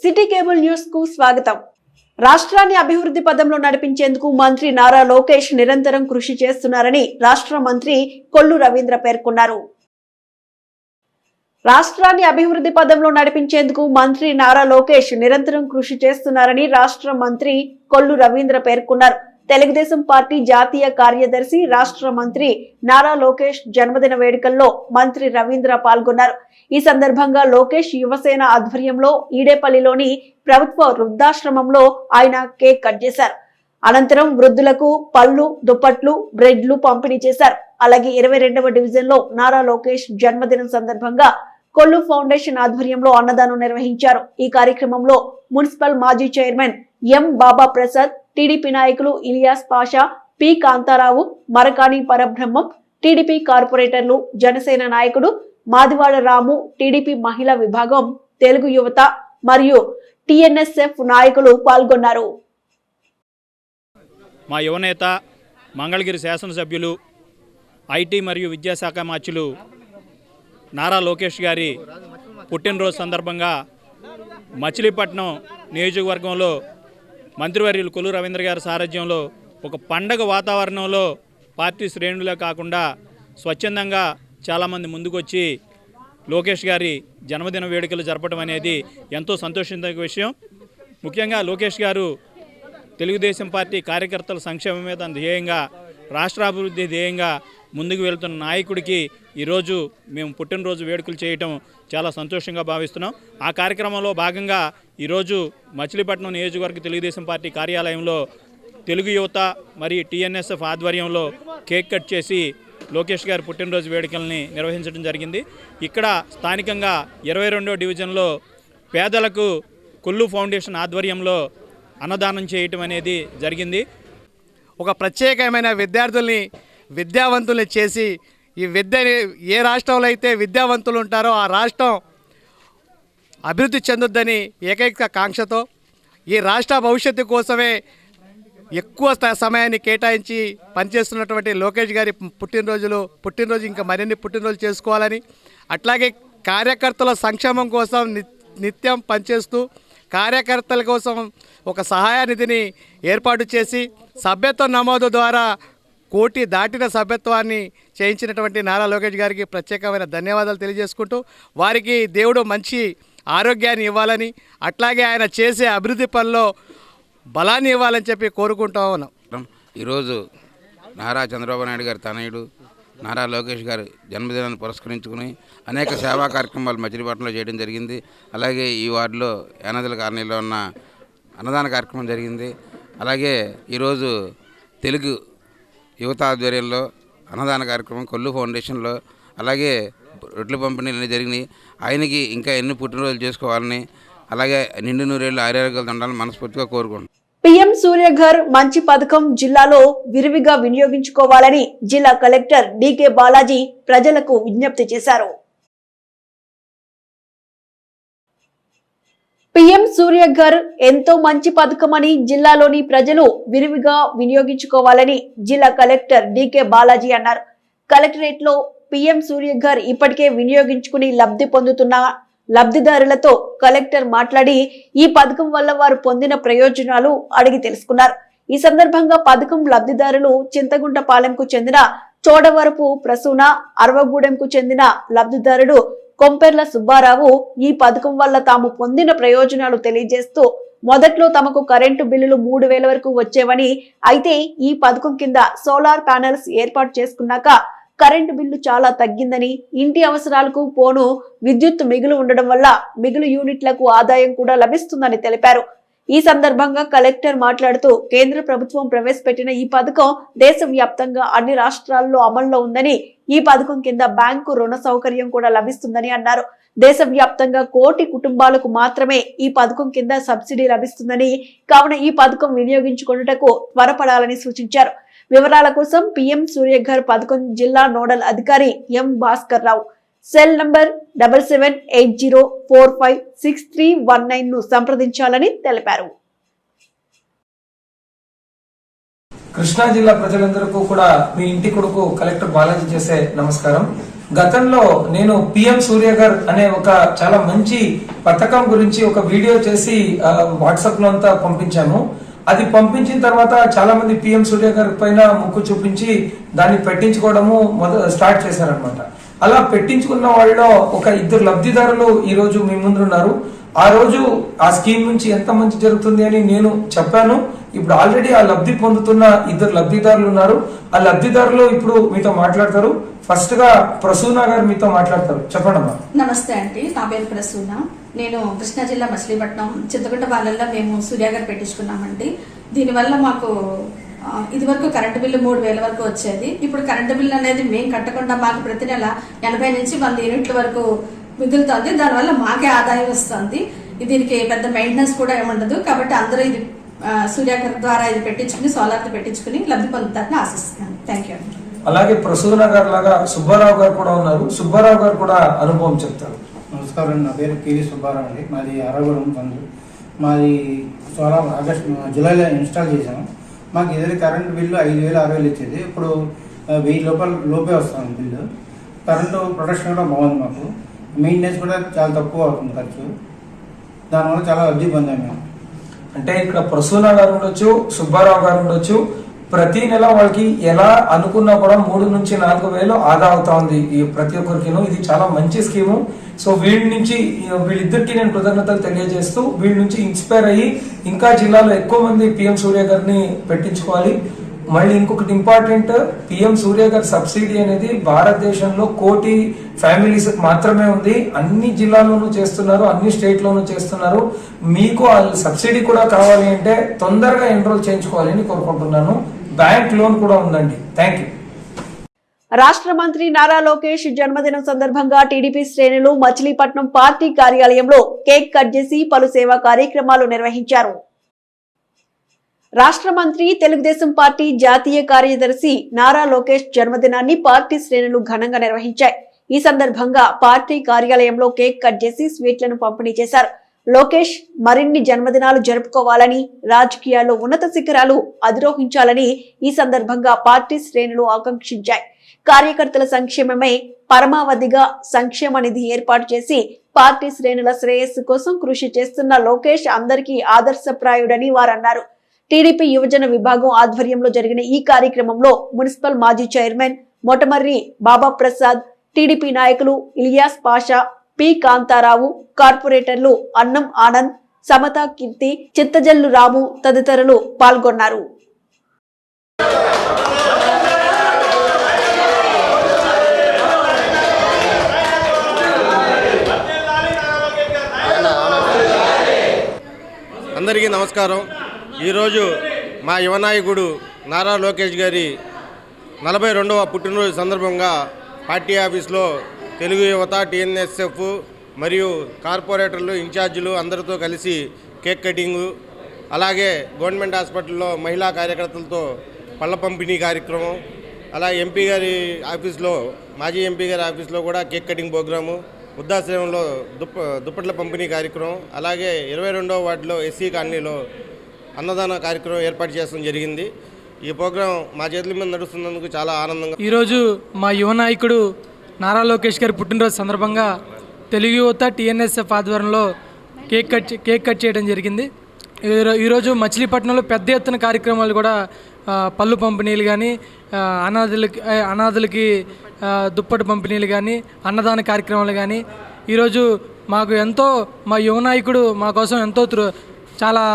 City cable news కు స్వాగతం. రాష్ట్రాన్ని అభివృద్ధి పదంలో నడిపించేందుకు మంత్రి నారా లోకేష్ నిరంతరం కృషి చేస్తున్నారని రాష్ట్ర మంత్రి కొల్లు రవీంద్ర పేర్కొన్నారు. రాష్ట్రాన్ని అభివృద్ధి పదంలో నడిపించేందుకు మంత్రి నారా లోకేష్ నిరంతరం కృషి చేస్తున్నారని రాష్ట్ర మంత్రి కొల్లు రవీంద్ర పేర్కొన్నారు. తెలుగుదేశం పార్టీ జాతీయ కార్యదర్శి రాష్ట్ర మంత్రి నారా లోకేష్ జన్మదిన వేడుకల్లో మంత్రి రవీంద్ర పాల్గొన్నారు. ఈ సందర్భంగా లోకేష్ యువసేన ఆధ్వర్యంలో ఈడేపల్లిలోని ప్రభుత్వ వృద్ధాశ్రమంలో ఆయన కేక్ కట్ చేశారు. అనంతరం వృద్ధులకు పళ్ళు, దుప్పట్లు, బ్రెడ్లు పంపిణీ చేశారు. అలాగే 22వ డివిజన్ లో నారా లోకేష్ జన్మదినం సందర్భంగా కొల్లు ఫౌండేషన్ ఆధ్వర్యంలో అన్నదానం నిర్వహించారు. ఈ కార్యక్రమంలో మున్సిపల్ మాజీ చైర్మన్ ఎం బాబా ప్రసాద్, టీడీపీ నాయకులు ఇలియాస్ పాషా, పి కాంతారావు, మరకాని పరబ్రహ్మం, టీడీపీ కార్పొరేటర్లు, జనసేన నాయకుడు మాదివాడ రాము, టీడీపీ మహిళా విభాగం, తెలుగు యువత మరియు టిఎన్ఎస్ఎఫ్ నాయకులు పాల్గొన్నారు. మా యువనేత మంగళగిరి శాసనసభ్యులు ఐటీ మరియు విద్యాశాఖ మంత్రులు నారా లోకేష్ గారి పుట్టినరోజు సందర్భంగా మచిలీపట్నం నియోజకవర్గంలో మంత్రివర్యులు కొల్లు రవీంద్ర గారి సారథ్యంలో ఒక పండగ వాతావరణంలో పార్టీ శ్రేణులే కాకుండా స్వచ్ఛందంగా చాలామంది ముందుకొచ్చి లోకేష్ గారి జన్మదిన వేడుకలు జరపడం అనేది ఎంతో సంతోషించదగ్గ విషయం. ముఖ్యంగా లోకేష్ గారు తెలుగుదేశం పార్టీ కార్యకర్తల సంక్షేమం మీద ధ్యేయంగా, రాష్ట్రాభివృద్ధి ధ్యేయంగా ముందుకు వెళ్తున్న నాయకుడికి ఈరోజు మేము పుట్టినరోజు వేడుకలు చేయటం చాలా సంతోషంగా భావిస్తున్నాం. ఆ కార్యక్రమంలో భాగంగా ఈరోజు మచిలీపట్నం నియోజకవర్గ తెలుగుదేశం పార్టీ కార్యాలయంలో తెలుగు యువత మరియు టిఎన్ఎస్ఎఫ్ ఆధ్వర్యంలో కేక్ కట్ చేసి లోకేష్ గారి పుట్టినరోజు వేడుకల్ని నిర్వహించడం జరిగింది. ఇక్కడ స్థానికంగా 22వ డివిజన్లో పేదలకు కొల్లు ఫౌండేషన్ ఆధ్వర్యంలో అన్నదానం చేయటం అనేది జరిగింది. ఒక ప్రత్యేకమైన విద్యావంతుల్ని చేసి ఈ విద్యని ఏ రాష్ట్రంలో అయితే విద్యావంతులు ఉంటారో ఆ రాష్ట్రం అభివృద్ధి చెందుద్దని ఏకైక కాంక్షతో ఈ రాష్ట్ర భవిష్యత్తు కోసమే ఎక్కువ సమయాన్ని కేటాయించి పనిచేస్తున్నటువంటి లోకేష్ గారి పుట్టినరోజు ఇంకా మరిన్ని పుట్టినరోజు చేసుకోవాలని, అట్లాగే కార్యకర్తల సంక్షేమం కోసం నిత్యం పనిచేస్తూ కార్యకర్తల కోసం ఒక సహాయ నిధిని ఏర్పాటు చేసి సభ్యత్వ నమోదు ద్వారా 1 కోటి దాటిన సభ్యత్వాన్ని చేయించినటువంటి నారా లోకేష్ గారికి ప్రత్యేకమైన ధన్యవాదాలు తెలియజేసుకుంటూ వారికి దేవుడు మంచి ఆరోగ్యాన్ని ఇవ్వాలని, అట్లాగే ఆయన చేసే అభివృద్ధి పనిలో బలాన్ని ఇవ్వాలని చెప్పి కోరుకుంటూ ఉన్నాం. ఈరోజు నారా చంద్రబాబు నాయుడు గారి తనయుడు నారా లోకేష్ గారి జన్మదినాన్ని పురస్కరించుకుని అనేక సేవా కార్యక్రమాలు మచిలీపట్నంలో చేయడం జరిగింది. అలాగే ఈ వార్డులో యానాదుల కాలనీలో ఉన్న అన్నదాన కార్యక్రమం జరిగింది. అలాగే ఈరోజు తెలుగు యువత ఆధ్వర్యంలో అన్నదాన కార్యక్రమం కొల్లు ఫౌండేషన్లో అలాగే రొట్టెల పంపిణీలు జరిగినాయి. ఆయనకి ఇంకా ఎన్ని పుట్టినరోజులు చేసుకోవాలని, అలాగే నిండు నూరేళ్ళు ఆరోగ్యాలు ఉండాలని మనస్ఫూర్తిగా కోరుకుంటున్నాను. పీఎం సూర్యఘర్ మంచి పథకం జిల్లాలో విరివిగా వినియోగించుకోవాలని జిల్లా కలెక్టర్ డికే బాలాజీ ప్రజలకు విజ్ఞప్తి చేశారు. పీఎం సూర్యఘర్ ఎంతో మంచి పథకమని జిల్లాలోని ప్రజలు విరివిగా వినియోగించుకోవాలని జిల్లా కలెక్టర్ డికే బాలాజీ అన్నారు. కలెక్టరేట్ లో పీఎం సూర్యఘర్ ఇప్పటికే వినియోగించుకుని లబ్ధి పొందుతున్న లబ్ధిదారులతో కలెక్టర్ మాట్లాడి ఈ పథకం వల్ల వారు పొందిన ప్రయోజనాలు అడిగి తెలుసుకున్నారు. ఈ సందర్భంగా పథకం లబ్ధిదారులు చింతగుంటపాలెంకు చెందిన చోడవరపు ప్రసూన, అరవగూడెంకు చెందిన లబ్ధిదారుడు కొంపెర్ల సుబ్బారావు ఈ పథకం వల్ల తాము పొందిన ప్రయోజనాలు తెలియజేస్తూ మొదట్లో తమకు కరెంటు బిల్లులు 3000 వరకు వచ్చేవని, అయితే ఈ పథకం కింద సోలార్ ప్యానెల్స్ ఏర్పాటు చేసుకున్నాక కరెంటు బిల్లు చాలా తగ్గిందని, ఇంటి అవసరాలకు పోను విద్యుత్ మిగులు ఉండడం వల్ల మిగులు యూనిట్లకు ఆదాయం కూడా లభిస్తుందని తెలిపారు. ఈ సందర్భంగా కలెక్టర్ మాట్లాడుతూ కేంద్ర ప్రభుత్వం ప్రవేశపెట్టిన ఈ పథకం దేశవ్యాప్తంగా అన్ని రాష్ట్రాల్లో అమల్లో ఉందని, ఈ పథకం కింద బ్యాంకు రుణ సౌకర్యం కూడా లభిస్తుందని అన్నారు. దేశవ్యాప్తంగా 1 కోటి కుటుంబాలకు మాత్రమే ఈ పథకం కింద సబ్సిడీ లభిస్తుందని, కావున ఈ పథకం వినియోగించుకొనుటకు త్వరపడాలని సూచించారు. వివరాల కోసం పీఎం సూర్యఘర్ పథకం జిల్లా నోడల్ అధికారి ఎం భాస్కర్ రావు సెల్ నంబర్ 7780456319 ను సంప్రదించాలని తెలిపారు. కృష్ణా జిల్లా ప్రజలందరికీ కూడా మీ ఇంటి కొడుకు కలెక్టర్ బాలాజీ చేసే నమస్కారం. గతంలో నేను పిఎం సూర్య గారు అనే ఒక చాలా మంచి పథకం గురించి ఒక వీడియో చేసి వాట్సాప్ లో అంతా పంపించాము. అది పంపించిన తర్వాత చాలా మంది పిఎం సూర్య గారి పైన ముక్కు చూపించి దాన్ని పెట్టించుకోవడము స్టార్ట్ చేశారనమాట. అలా పెట్టించుకున్న వాళ్ళలో ఒక 2 లబ్ధిదారులు ఈ రోజు మీ ముందు ఉన్నారు. ఆ రోజు ఆ స్కీమ్ నుంచి ఎంత మంచి జరుగుతుంది అని నేను చెప్పాను. ఇప్పుడు ఆల్రెడీ ఆ లబ్ధి పొందుతున్న 2 లబ్ధిదారులు ఉన్నారు. ఆ లబ్ధిదారులు ఇప్పుడు మీతో మాట్లాడతారు. ఫస్ట్ గా ప్రసూన గారు మీతో మాట్లాడతారు. చెప్పండి అమ్మా. నమస్తే అండి, నా పేరు ప్రసూన. నేను కృష్ణా జిల్లా మచిలీపట్నం చింతకుంట వాళ్ళల్లో మేము సూర్య గారు పెట్టించుకున్నామండి. దీనివల్ల మాకు ఇదివరకు కరెంటు బిల్లు 3000 వరకు వచ్చేది. ఇప్పుడు కరెంటు బిల్లు అనేది మేము కట్టకుండా మాకు ప్రతి నెల 80 నుంచి 100 యూనిట్ల వరకు మిగులుతుంది. దానివల్ల మాకే ఆదాయం వస్తుంది. దీనికి పెద్ద మెయింటెనెన్స్ కూడా ఏముండదు. కాబట్టి అందరూ ఇది సూర్య గారి ద్వారా ఇది పెట్టించుకుని సోలార్తో పెట్టించుకుని లబ్ధి పొందుతారని ఆశిస్తున్నాను. Thank you. అలాగే ప్రసూన గారు లాగా సుబ్బారావు గారు కూడా ఉన్నారు. సుబ్బారావు గారు కూడా అనుభవం చెప్తారు. నమస్కారం, నా పేరు కేవీ సుబ్బారావు అండి. మాది అరవగూడెం పనులు. మాది సోలార్ జూలైలో ఇన్స్టాల్ చేసాము. మాకు ఎదురు కరెంటు బిల్లు 5000 6000 ఇచ్చేది. ఇప్పుడు 1000 లోపే వస్తుంది బిల్లు. కరెంటు ప్రొడక్షన్ కూడా బాగుంది. మాకు మెయింటెనెన్స్ కూడా చాలా తక్కువ అవుతుంది ఖర్చు. దానివల్ల చాలా లబ్ధి పొందాము మేము. అంటే ఇక్కడ ప్రసూన గారు ఉండొచ్చు, సుబ్బారావు గారు ఉండొచ్చు. ప్రతి నెల వాళ్ళకి ఎలా అనుకున్నా కూడా 3 నుంచి 4 వేలు ఆదా అవుతా ఉంది ఈ ప్రతి ఒక్కరికిను. ఇది చాలా మంచి స్కీము. సో వీళ్ళిద్దరికి నేను కృతజ్ఞతలు తెలియజేస్తూ వీళ్ళ నుంచి ఇన్స్పైర్ అయ్యి ఇంకా జిల్లాలో ఎక్కువ మంది పిఎం సూర్య గారిని పెట్టించుకోవాలి. మళ్ళీ ఇంకొకటి ఇంపార్టెంట్, పిఎం సూర్య గారి సబ్సిడీ అనేది భారతదేశంలో 1 కోటి ఫ్యామిలీస్ మాత్రమే ఉంది. అన్ని జిల్లాల్లోనూ చేస్తున్నారు, అన్ని స్టేట్లోనూ చేస్తున్నారు. మీకు ఆ సబ్సిడీ కూడా కావాలి అంటే తొందరగా ఎన్రోల్ చేయించుకోవాలని కోరుకుంటున్నాను. బ్యాంక్ లోన్ కూడా ఉందండి. Thank you. రాష్ట్ర మంత్రి నారా లోకేష్ జన్మదినం సందర్భంగా టీడీపీ శ్రేణులు మచిలీపట్నం పార్టీ కార్యాలయంలో కేక్ కట్ చేసి పలు సేవా కార్యక్రమాలు నిర్వహించారు. రాష్ట్ర మంత్రి తెలుగుదేశం పార్టీ జాతీయ కార్యదర్శి నారా లోకేష్ జన్మదినాన్ని పార్టీ శ్రేణులు ఘనంగా నిర్వహించాయి. ఈ సందర్భంగా పార్టీ కార్యాలయంలో కేక్ కట్ చేసి స్వీట్లను పంపిణీ చేశారు. లోకేష్ మరిన్ని జన్మదినాలు జరుపుకోవాలని, రాజకీయాల్లో ఉన్నత శిఖరాలు అధిరోహించాలని ఈ సందర్భంగా పార్టీ శ్రేణులు ఆకాంక్షించాయి. కార్యకర్తల సంక్షేమమే పరమావధిగా సంక్షేమ నిధి ఏర్పాటు చేసి పార్టీ శ్రేణుల శ్రేయస్సు కోసం కృషి చేస్తున్న లోకేష్ అందరికీ ఆదర్శప్రాయుడని వారన్నారు. టీడీపీ యువజన విభాగం ఆధ్వర్యంలో జరిగిన ఈ కార్యక్రమంలో మున్సిపల్ మాజీ చైర్మన్ మొటమర్రి బాబా ప్రసాద్, టీడీపీ నాయకులు ఇలియాస్ పాషా, పి కాంతారావు, కార్పొరేటర్లు అన్నం ఆనంద్, సమతా కీర్తి, చిత్తజల్లు రాము తదితరులు పాల్గొన్నారు. అందరికీ నమస్కారం. ఈరోజు మా యువ నాయకుడు నారా లోకేష్ గారి 42వ పుట్టినరోజు సందర్భంగా పార్టీ ఆఫీస్లో తెలుగు యువత, టీఎన్ఎస్ఎఫ్ మరియు కార్పొరేటర్లు, ఇన్ఛార్జీలు అందరితో కలిసి కేక్ కటింగు, అలాగే గవర్నమెంట్ హాస్పిటల్లో మహిళా కార్యకర్తలతో పళ్ళ పంపిణీ కార్యక్రమం, అలాగే ఎంపీ గారి ఆఫీస్లో, మాజీ ఎంపీ గారి ఆఫీస్లో కూడా కేక్ కటింగ్ ప్రోగ్రాము, వృద్ధాశ్రమంలో దుప్పట్ల పంపిణీ కార్యక్రమం, అలాగే 22వ వార్డులో ఎస్సీ కాలనీలో అన్నదాన కార్యక్రమం ఏర్పాటు చేయడం జరిగింది. ఈ ప్రోగ్రాం మా చేతుల మీద నడుస్తున్నందుకు చాలా ఆనందంగా. ఈరోజు మా యువ నాయకుడు నారా లోకేష్ గారి పుట్టినరోజు సందర్భంగా తెలుగు యువత టీఎన్ఎస్ఎఫ్ ఆధ్వర్యంలో కేక్ కట్ చేయడం జరిగింది. ఈరోజు మచిలీపట్నంలో పెద్ద ఎత్తున కార్యక్రమాలు కూడా పళ్ళు పంపిణీలు కానీ, అనాథులకి దుప్పటి పంపిణీలు కానీ, అన్నదాన కార్యక్రమాలు కానీ ఈరోజు మాకు ఎంతో, మా యువ నాయకుడు మా కోసం ఎంతో చాలా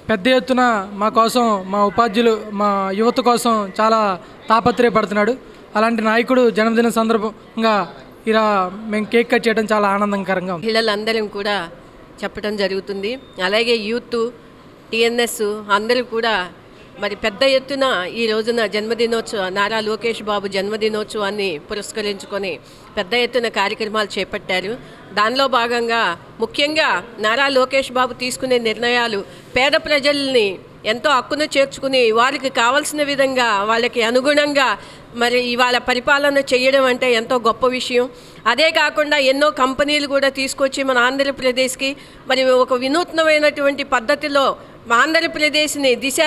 పెద్ద ఎత్తున మా కోసం, మా ఉపాధ్యులు, మా యువత కోసం చాలా తాపత్రయపడుతున్నాడు. అలాంటి నాయకుడు జన్మదిన సందర్భంగా ఇలా మేము కేక్ కట్ చేయడం చాలా ఆనందకరంగా ఉంది. పిల్లలందరం కూడా చెప్పడం జరుగుతుంది. అలాగే యూత్, టీఎన్ఎస్ అందరూ కూడా మరి పెద్ద ఎత్తున ఈ రోజున నారా లోకేష్ బాబు జన్మదినోత్సవాన్ని పురస్కరించుకొని పెద్ద ఎత్తున కార్యక్రమాలు చేపట్టారు. దానిలో భాగంగా ముఖ్యంగా నారా లోకేష్ బాబు తీసుకునే నిర్ణయాలు పేద ప్రజల్ని ఎంతో హక్కును చేర్చుకుని వారికి కావాల్సిన విధంగా, వాళ్ళకి అనుగుణంగా మరి ఇవాళ పరిపాలన చేయడం అంటే ఎంతో గొప్ప విషయం. అదే కాకుండా ఎన్నో కంపెనీలు కూడా తీసుకొచ్చి మన ఆంధ్రప్రదేశ్కి మరి ఒక వినూత్నమైనటువంటి పద్ధతిలో ఆంధ్రప్రదేశ్ని దిశ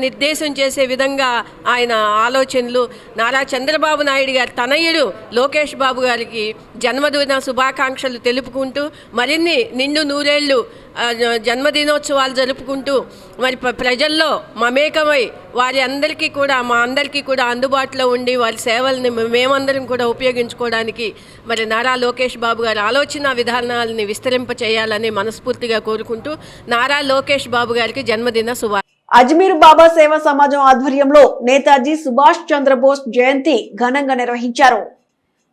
నిర్దేశం చేసే విధంగా ఆయన ఆలోచనలు. నారా చంద్రబాబు నాయుడు గారి తనయుడు లోకేష్ బాబు గారికి జన్మదిన శుభాకాంక్షలు తెలుపుకుంటూ మరిన్ని నిండు నూరేళ్ళు జన్మదినోత్సవాలు జరుపుకుంటూ మరి ప్రజల్లో మమేకమై వారి అందరికీ కూడా మా అందరికీ కూడా అందుబాటులో ఉండి వారి సేవల్ని మేమందరం కూడా ఉపయోగించుకోవడానికి మరి నారా లోకేష్ బాబు గారి ఆలోచన విధానాలని విస్తరింప చేయాలని మనస్ఫూర్తిగా కోరుకుంటూ నారా లోకేష్ బాబు గారికి జన్మదిన అజ్మీర్ బాబా సేవా సమాజం ఆధ్వర్యంలో నేతాజీ సుభాష్ చంద్రబోస్ జయంతి ఘనంగా నిర్వహించారు.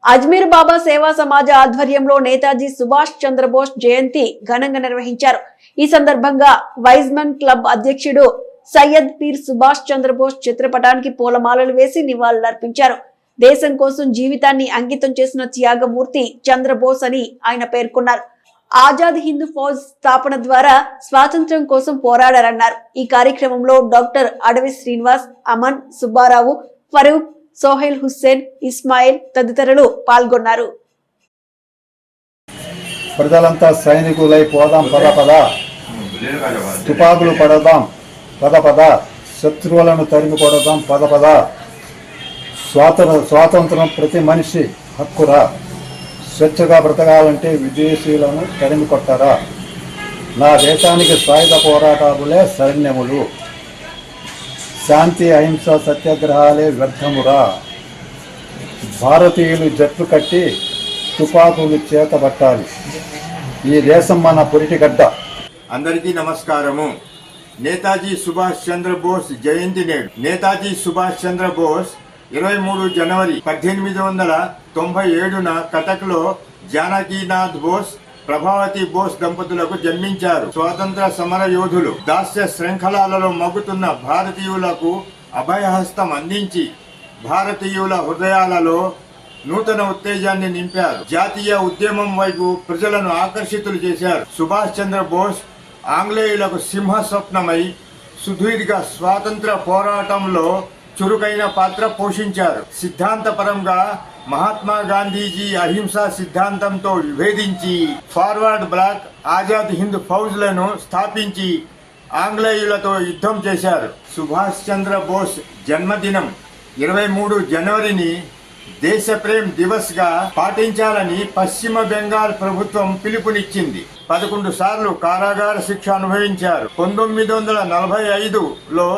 అజ్మీర్ బాబా సేవా సమాజ ఆధ్వర్యంలో నేతాజీ సుభాష్ చంద్రబోస్ జయంతి ఘనంగా నిర్వహించారు. ఈ సందర్భంగా వైజ్మన్ క్లబ్ అధ్యక్షుడు సయ్యద్ పీర్ సుభాష్ చంద్రబోస్ చిత్రపటానికి పూలమాలలు వేసి నివాళులర్పించారు. దేశం కోసం జీవితాన్ని అంకితం చేసిన త్యాగమూర్తి చంద్రబోస్ అని ఆయన పేర్కొన్నారు. ఆజాద్ హింద్ ఫౌజ్ స్థాపన ద్వారా స్వాతంత్ర్యం కోసం పోరాడారన్నారు. ఈ కార్యక్రమంలో డాక్టర్ అడవి శ్రీనివాస్, అమన్, సుబ్బారావు, ఫరూక్, సోహెల్ హుస్సేన్, ఇస్మాయిల్ తదితరులు పాల్గొన్నారు. ప్రజలంతా సైనికులై పోదాం పద పద, తుపాకులు పడదాం పద పద, శత్రువులను తరిమి కొడదాం పద పద, స్వాతంత్రం ప్రతి మనిషి హక్కురా, స్వేచ్ఛగా బ్రతకాలంటే విదేశీయులను తరిమి కొట్టరా, నా దేశానికి సాయుధ పోరాటాలే సైన్యములు, శాంతి అహింస సత్యాగ్రహాలే వ్యర్థమురా, భారతీయులు జట్లు కట్టి తుపాకులు చేతబట్టాలి, ఈ దేశం మన పురిటిగడ్డ. అందరికీ నమస్కారము. నేతాజీ సుభాష్ చంద్రబోస్ జయంతి నేడు. నేతాజీ సుభాష్ చంద్రబోస్ 23 జనవరి 1897న కటక్లో జానకీనాథ్ బోస్, ప్రభావతి బోస్ దంపతులకు జన్మించారు. స్వాతంత్ర సమర యోధులు. దాస్య శృంఖలాలలో మగ్గుతున్న భారతీయులకు అభయహస్తం అందించి భారతీయుల హృదయాలలో నూతన ఉత్తేజాన్ని నింపారు. జాతీయ ఉద్యమం వైపు ప్రజలను ఆకర్షితులు చేశారు. సుభాష్ చంద్రబోస్ ఆంగ్లేయులకు సింహ స్వప్నమై సుదీర్ఘ స్వాతంత్ర పోరాటంలో చురుకైన పాత్ర పోషించారు. సిద్ధాంతపరంగా మహాత్మా గాంధీజీ అహింసా సిద్ధాంతంతో విభేదించి ఫార్వర్డ్ బ్లాక్, ఆజాద్ హింద్ ఫౌజ్లను స్థాపించి ఆంగ్లేయులతో యుద్ధం చేశారు. సుభాష్ చంద్రబోస్ జన్మదినం 23 జనవరిని దేశ ప్రేమ్ దివస్ గా పాటించాలని పశ్చిమ బెంగాల్ ప్రభుత్వం పిలుపునిచ్చింది. 11 సార్లు కారాగార శిక్ష అనుభవించారు. 1945లో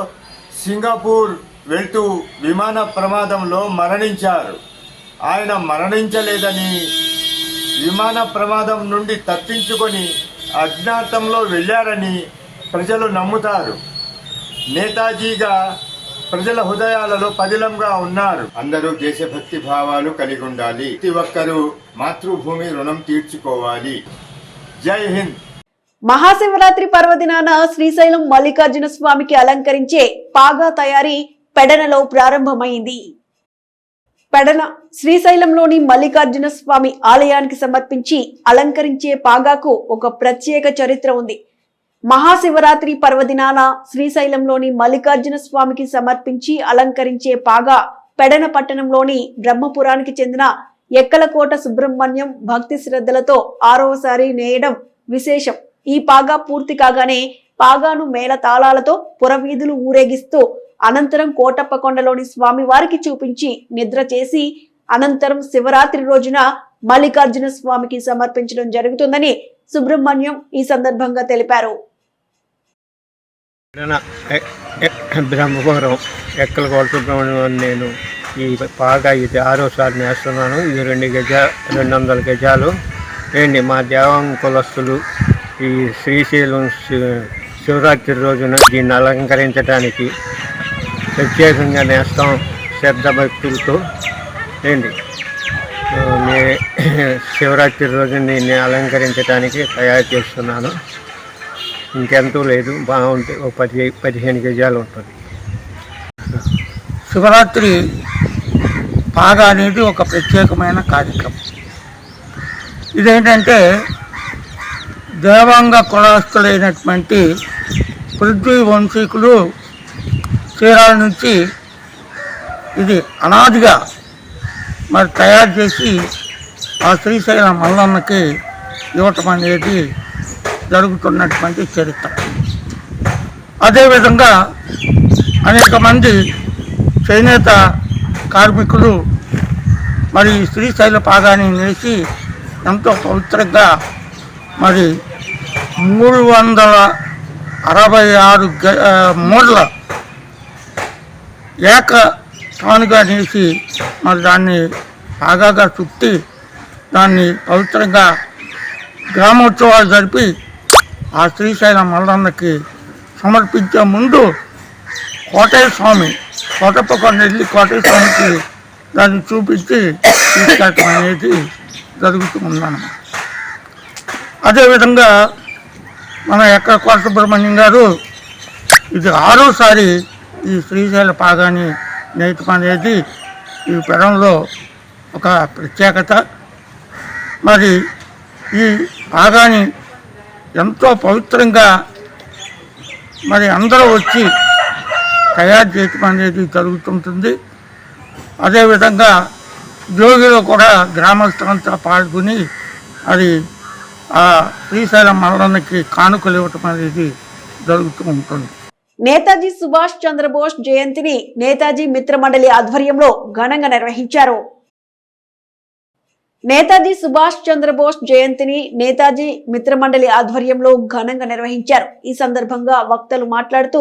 సింగపూర్ వెళ్తూ విమాన ప్రమాదంలో మరణించారు. ఆయన మరణించలేదని, విమాన ప్రమాదం నుండి తప్పించుకొని అజ్ఞాతంలో వెళ్ళారని ప్రజలు నమ్ముతారు. నేతాజీగా ప్రజల హృదయాలలో పదిలంగా ఉన్నారు. అందరూ దేశభక్తి భావాలు కలిగి ఉండాలి. ప్రతి ఒక్కరూ మాతృభూమి రుణం తీర్చుకోవాలి. జై హింద్. మహాశివరాత్రి పర్వదినాన శ్రీశైలం మల్లికార్జున స్వామికి అలంకరించే పాగా తయారీ పెడనలో ప్రారంభమైంది. పెడన శ్రీశైలంలోని మల్లికార్జున స్వామి ఆలయానికి సమర్పించి అలంకరించే పాగాకు ఒక ప్రత్యేక చరిత్ర ఉంది. మహాశివరాత్రి పర్వదినాన శ్రీశైలంలోని మల్లికార్జున స్వామికి సమర్పించి అలంకరించే పాగా పెడన పట్టణంలోని బ్రహ్మపురానికి చెందిన ఎక్కలకోట సుబ్రహ్మణ్యం భక్తి శ్రద్ధలతో 6వసారి నేయడం విశేషం. ఈ పాగా పూర్తి కాగానే పాగాను మేళ తాళాలతో పురవీధులు ఊరేగిస్తూ అనంతరం కోటప్పకొండలోని స్వామివారికి చూపించి నిద్ర చేసి అనంతరం శివరాత్రి రోజున మల్లికార్జున స్వామికి సమర్పించడం జరుగుతుందని సుబ్రహ్మణ్యం ఈ సందర్భంగా తెలిపారు. బ్రహ్మపురం ఎక్కలకోట సుబ్రహ్మణ్యం, నేను ఈ పాగా ఇది 6వసారి నేస్తున్నాను. ఇది 200 గజాలు ఏంటి. మా దేవం కులస్తులు ఈ శ్రీశైలం శివరాత్రి రోజున దీన్ని అలంకరించడానికి ప్రత్యేకంగా నేస్తాం శ్రద్ధ భక్తులతో ఏంటి. శివరాత్రి రోజు దీన్ని అలంకరించడానికి తయారు చేస్తున్నాను. ఇంకెంతో లేదు, బాగుంటే ఒక 15 గజాలు ఉంటుంది. శివరాత్రి పాగా అనేది ఒక ప్రత్యేకమైన కార్యక్రమం. ఇదేంటంటే దేవాంగ కులస్తులైనటువంటి పృథ్వీ వంశీకులు చీరాల నుంచి ఇది అనాదిగా మరి తయారు చేసి ఆ శ్రీశైలం మల్లన్నకి ఇవ్వటం అనేది జరుగుతున్నటువంటి చరిత్ర. అదేవిధంగా అనేక మంది చేనేత కార్మికులు మరి శ్రీశైల పాదాన్ని నేసి ఎంతో పవిత్రంగా మరి 366 మూరల ఏక తానుగా నేసి మరి దాన్ని బాగా చుట్టి దాన్ని పవిత్రంగా గ్రామోత్సవాలు జరిపి ఆ శ్రీశైలం మల్లన్నకి సమర్పించే ముందు కోటయ్య స్వామి కోటప్పకొండ వెళ్ళి కోటయ్య స్వామికి దాన్ని చూపించి తీసుకెళ్ళటం అనేది జరుగుతూ ఉందన్నమాట. అదేవిధంగా మన ఎక్కడ కోట సుబ్రహ్మణ్యం గారు ఇది 6వసారి ఈ శ్రీశైల పాదాన్ని నేయటం అనేది ఈ పెరంలో ఒక ప్రత్యేకత. మరి ఈ పాదాన్ని ఎంతో పవిత్రంగా మరి అందరూ వచ్చి తయారు చేయటం అనేది జరుగుతుంటుంది. అదేవిధంగా జోగిలో కూడా గ్రామస్తులంతా పాల్గొని అది ఆ శ్రీశైలం మల్లన్నకి కానుకలు ఇవ్వటం అనేది జరుగుతూ ఉంటుంది. నేతాజీ సుభాష్ చంద్రబోస్ జయంతిని నేతాజీ మిత్రమండలి ఆధ్వర్యంలో ఘనంగా నిర్వహించారు. నేతాజీ సుభాష్ చంద్రబోస్ జయంతిని నేతాజీ మిత్రమండలి ఆధ్వర్యంలో ఘనంగా నిర్వహించారు. ఈ సందర్భంగా వక్తలు మాట్లాడుతూ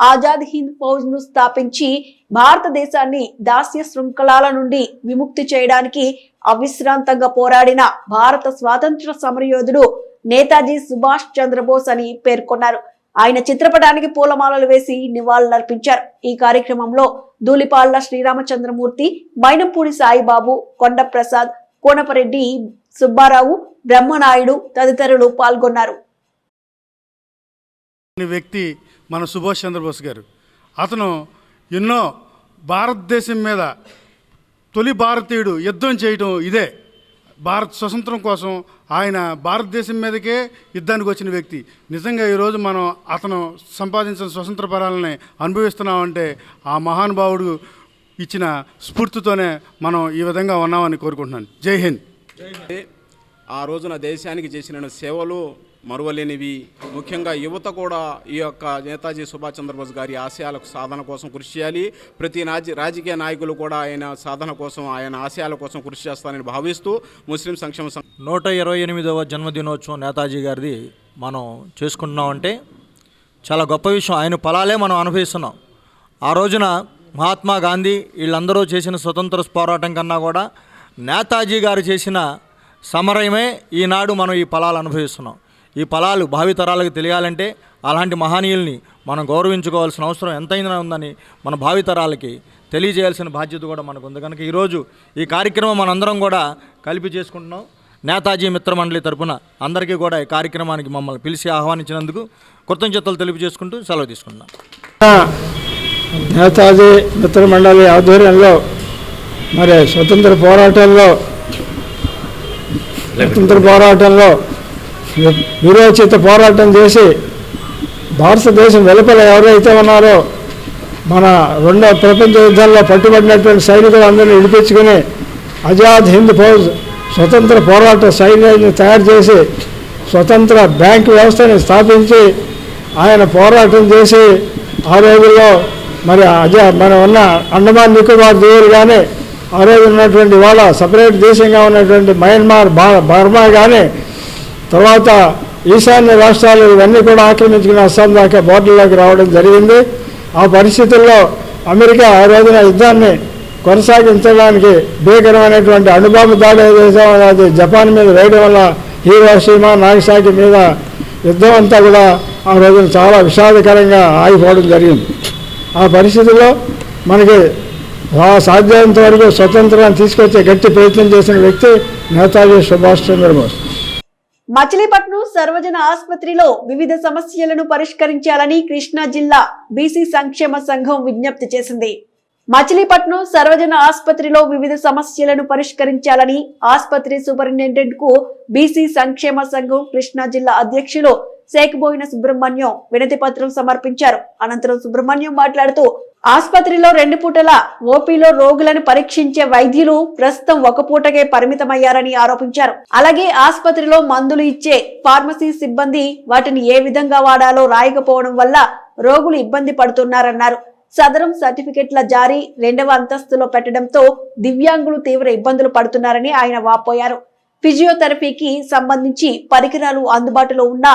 ఆజాద్ హింద్ ఫౌజ్ ను స్థాపించి భారతదేశాన్ని దాస్య శృంఖలాల నుండి విముక్తి చేయడానికి అవిశ్రాంతంగా పోరాడిన భారత స్వాతంత్ర సమరయోధుడు నేతాజీ సుభాష్ చంద్రబోస్ అని పేర్కొన్నారు. ఆయన చిత్రపటానికి పూలమాలలు వేసి నివాళులర్పించారు. ఈ కార్యక్రమంలో ధూళిపాళ్ల శ్రీరామచంద్రమూర్తి, మైనంపూడి సాయిబాబు, కొండ ప్రసాద్, కోనపరెడ్డి సుబ్బారావు, బ్రహ్మనాయుడు తదితరులు పాల్గొన్నారు. వ్యక్తి మన సుభాష్ చంద్రబోస్ గారు. అతను ఎన్నో భారతదేశం మీద తొలి భారతీయుడు యుద్ధం చేయడం ఇదే. భారత స్వతంత్రం కోసం ఆయన భారతదేశం మీదకే యుద్ధానికి వచ్చిన వ్యక్తి. నిజంగా ఈరోజు మనం అతను సంపాదించిన స్వతంత్ర పరాలని అనుభవిస్తున్నామంటే ఆ మహానుభావుడు ఇచ్చిన స్ఫూర్తితోనే మనం ఈ విధంగా ఉన్నామని కోరుకుంటున్నాను. జై హింద్. ఆ రోజున దేశానికి చేసిన సేవలు మరువలేనివి. ముఖ్యంగా యువత కూడా ఈ యొక్క నేతాజీ సుభాష్ చంద్రబోస్ గారి ఆశయాలకు సాధన కోసం కృషి చేయాలి. ప్రతి రాజకీయ నాయకులు కూడా ఆయన సాధన కోసం, ఆయన ఆశయాల కోసం కృషి చేస్తారని భావిస్తూ ముస్లిం సంక్షేమ 128వ జన్మదినోత్సవం నేతాజీ గారిది మనం చేసుకుంటున్నామంటే చాలా గొప్ప విషయం. ఆయన ఫలాలే మనం అనుభవిస్తున్నాం. ఆ రోజున మహాత్మా గాంధీ వీళ్ళందరూ చేసిన స్వతంత్ర పోరాటం కన్నా కూడా నేతాజీ గారు చేసిన సమరమే ఈనాడు మనం ఈ ఫలాలు అనుభవిస్తున్నాం. ఈ ఫలాలు భావితరాలకు తెలియాలంటే అలాంటి మహనీయుల్ని మనం గౌరవించుకోవాల్సిన అవసరం ఎంతైనా ఉందని మన భావితరాలకి తెలియజేయాల్సిన బాధ్యత కూడా మనకు ఉంది. కనుక ఈరోజు ఈ కార్యక్రమం మనందరం కూడా కలిపి చేసుకుంటున్నాం. నేతాజీ మిత్రమండలి తరపున అందరికీ కూడా ఈ కార్యక్రమానికి మమ్మల్ని పిలిచి ఆహ్వానించినందుకు కృతజ్ఞతలు తెలియజేసుకుంటూ సెలవు తీసుకుంటున్నాం. నేతాజీ మిత్రమండలి ఆధ్వర్యంలో మరి స్వతంత్ర పోరాటంలో విరోచిత పోరాటం చేసి భారతదేశం వెలుపల ఎవరైతే ఉన్నారో మన రెండవ ప్రపంచ యుద్ధంలో పట్టుబడినటువంటి సైనికులందరినీ విడిపించుకుని ఆజాద్ హింద్ ఫౌజ్ స్వతంత్ర పోరాట సైన్యాన్ని తయారు చేసి స్వతంత్ర బ్యాంకు వ్యవస్థని స్థాపించి ఆయన పోరాటం చేసి ఆ రోజుల్లో మరి మన ఉన్న అండమాన్ నికోబార్ దీవులు కానీ ఆ రోజు ఉన్నటువంటి వాళ్ళ సపరేట్ దేశంగా ఉన్నటువంటి మయన్మార్, బర్మా కానీ తర్వాత ఈశాన్య రాష్ట్రాలు ఇవన్నీ కూడా ఆక్రమించుకుని అస్సాం దాకా బోర్డర్లోకి రావడం జరిగింది. ఆ పరిస్థితుల్లో అమెరికా ఆ రోజున యుద్ధాన్ని కొనసాగించడానికి భీకరమైనటువంటి అణుబాంబు దాడి ఏదైతే అది జపాన్ మీద వేయడం వల్ల హీరోషిమా, నాగసాకి మీద యుద్ధం అంతా కూడా ఆ రోజున చాలా విషాదకరంగా ఆగిపోవడం జరిగింది. ఆ పరిస్థితుల్లో మనకి సాధ్యమైనంత వరకు స్వతంత్రాన్ని తీసుకొచ్చే గట్టి ప్రయత్నం చేసిన వ్యక్తి నేతాజీ సుభాష్ చంద్రబోస్. మచిలీపట్నం సర్వజన ఆసుపత్రిలో వివిధ సమస్యలను పరిష్కరించాలని కృష్ణా జిల్లా బీసీ సంక్షేమ సంఘం విజ్ఞప్తి చేసింది. మచిలీపట్నం సర్వజన ఆసుపత్రిలో వివిధ సమస్యలను పరిష్కరించాలని ఆసుపత్రి సూపరింటెండెంట్ కు బీసీ సంక్షేమ సంఘం కృష్ణా జిల్లా అధ్యక్షులు శేఖబోయిన సుబ్రహ్మణ్యం వినతి పత్రం సమర్పించారు. అనంతరం సుబ్రహ్మణ్యం మాట్లాడుతూ ఆసుపత్రిలో 2 పూటల ఓపీలో రోగులను పరీక్షించే వైద్యులు ప్రస్తుతం 1 పూటకే పరిమితమయ్యారని ఆరోపించారు. అలాగే ఆసుపత్రిలో మందులు ఇచ్చే ఫార్మసీ సిబ్బంది వాటిని ఏ విధంగా వాడాలో రాయకపోవడం వల్ల రోగులు ఇబ్బంది పడుతున్నారన్నారు. సదరం సర్టిఫికెట్ల జారీ 2వ అంతస్తులో పెట్టడంతో దివ్యాంగులు తీవ్ర ఇబ్బందులు పడుతున్నారని ఆయన వాపోయారు. ఫిజియోథెరపీకి సంబంధించి పరికరాలు అందుబాటులో ఉన్న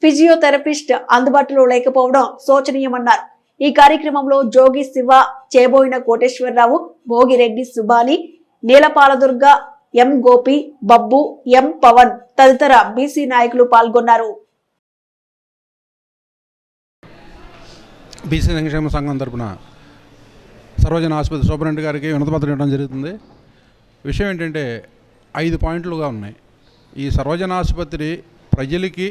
ఫిజియోథెరపిస్ట్ అందుబాటులో లేకపోవడం శోచనీయమన్నారు. ఈ కార్యక్రమంలో జోగి శివ, చేబోయిన కోటేశ్వరరావు, భోగిరెడ్డి సుబాని, నీలపాలదుర్గ, ఎం గోపి, బబ్బు, ఎం పవన్ తదితర బీసీ నాయకులు పాల్గొన్నారు. బీసీ సంక్షేమ సంఘం తరపున సర్వజన ఆసుపత్రి సూపరింటెండెంట్ గారికి వినతిపత్రం ఇవ్వడం జరుగుతుంది. విషయం ఏంటంటే 5 పాయింట్లుగా ఉన్నాయి. ఈ సర్వజన ఆసుపత్రి ప్రజలకి